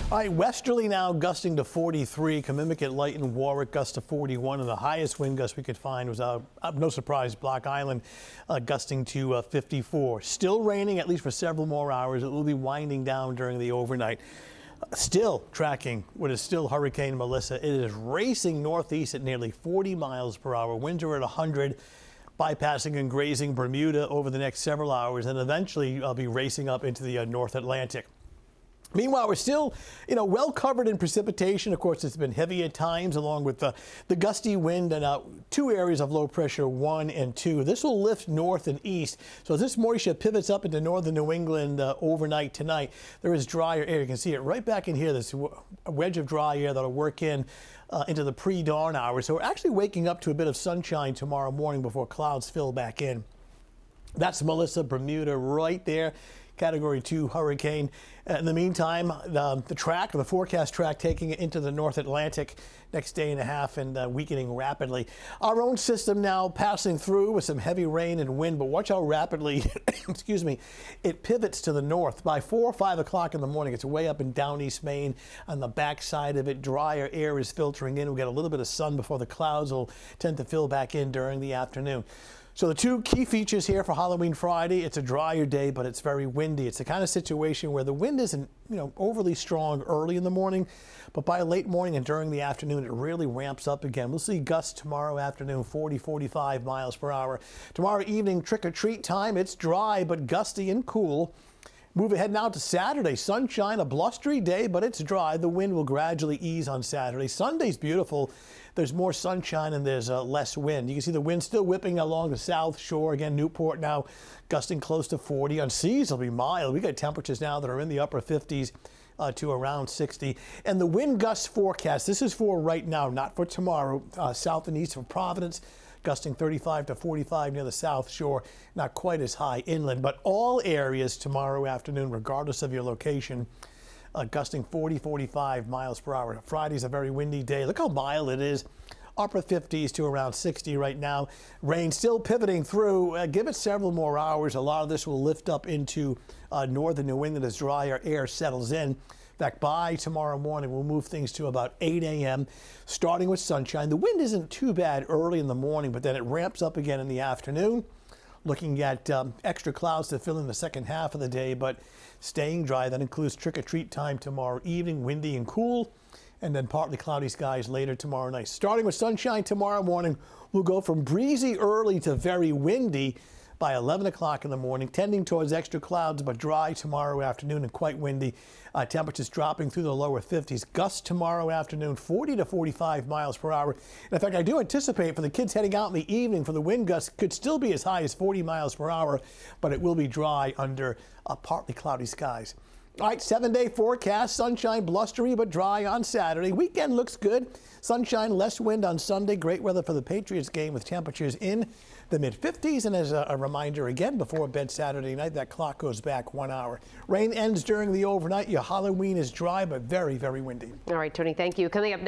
All right, westerly now gusting to 43. Comimicut light in Warwick gust to 41, and the highest wind gust we could find was, no surprise, Block Island gusting to 54. Still raining, at least for several more hours. It will be winding down during the overnight. Still tracking what is still Hurricane Melissa. It is racing northeast at nearly 40 miles per hour. Winds are at 100, bypassing and grazing Bermuda over the next several hours, and eventually I'll be racing up into the North Atlantic. Meanwhile, we're still, well covered in precipitation. Of course, it's been heavy at times, along with the gusty wind and two areas of low pressure, 1 and 2. This will lift north and east. So as this moisture pivots up into northern New England overnight tonight, there is drier air. You can see it right back in here, this wedge of dry air that'll work into the pre-dawn hours. So we're actually waking up to a bit of sunshine tomorrow morning before clouds fill back in. That's Melissa, Bermuda right there. Category 2 hurricane. In the meantime, the forecast track taking it into the North Atlantic next day and a half and weakening rapidly. Our own system now passing through with some heavy rain and wind, but watch how rapidly, excuse me, it pivots to the north. By 4 or 5 o'clock in the morning, it's way up in down East Maine. On the backside of it, drier air is filtering in. We'll get a little bit of sun before the clouds will tend to fill back in during the afternoon. So the two key features here for Halloween Friday, it's a drier day, but it's very windy. It's the kind of situation where the wind isn't, overly strong early in the morning, but by late morning and during the afternoon, it really ramps up again. We'll see gusts tomorrow afternoon, 40, 45 miles per hour. Tomorrow evening, trick-or-treat time. It's dry, but gusty and cool. Move ahead now to Saturday. Sunshine, a blustery day, but it's dry. The wind will gradually ease on Saturday. Sunday's beautiful. There's more sunshine and there's less wind. You can see the wind still whipping along the south shore. Again, Newport now gusting close to 40. On seas, it'll be mild. We got temperatures now that are in the upper 50s to around 60. And the wind gust forecast, this is for right now, not for tomorrow. South and east of Providence, gusting 35 to 45 near the south shore, not quite as high inland, but all areas tomorrow afternoon, regardless of your location, gusting 40, 45 miles per hour. Friday's a very windy day. Look how mild it is. Upper 50s to around 60 right now. Rain still pivoting through. Give it several more hours. A lot of this will lift up into northern New England as drier air settles in. In fact, by tomorrow morning, we'll move things to about 8 a.m., starting with sunshine. The wind isn't too bad early in the morning, but then it ramps up again in the afternoon. Looking at extra clouds to fill in the second half of the day, but staying dry. That includes trick-or-treat time tomorrow evening, windy and cool, and then partly cloudy skies later tomorrow night. Starting with sunshine tomorrow morning, we'll go from breezy early to very windy by 11 o'clock in the morning, tending towards extra clouds, but dry tomorrow afternoon and quite windy. Temperatures dropping through the lower 50s. Gusts tomorrow afternoon, 40 to 45 miles per hour. And in fact, I do anticipate for the kids heading out in the evening for the wind gusts could still be as high as 40 miles per hour, but it will be dry under partly cloudy skies. All right, 7-day forecast, sunshine, blustery, but dry on Saturday. Weekend looks good. Sunshine, less wind on Sunday. Great weather for the Patriots game with temperatures in the mid-50s. And as a reminder again, before bed Saturday night, that clock goes back 1 hour. Rain ends during the overnight. Your Halloween is dry, but very, very windy. All right, Tony, thank you. Coming up next.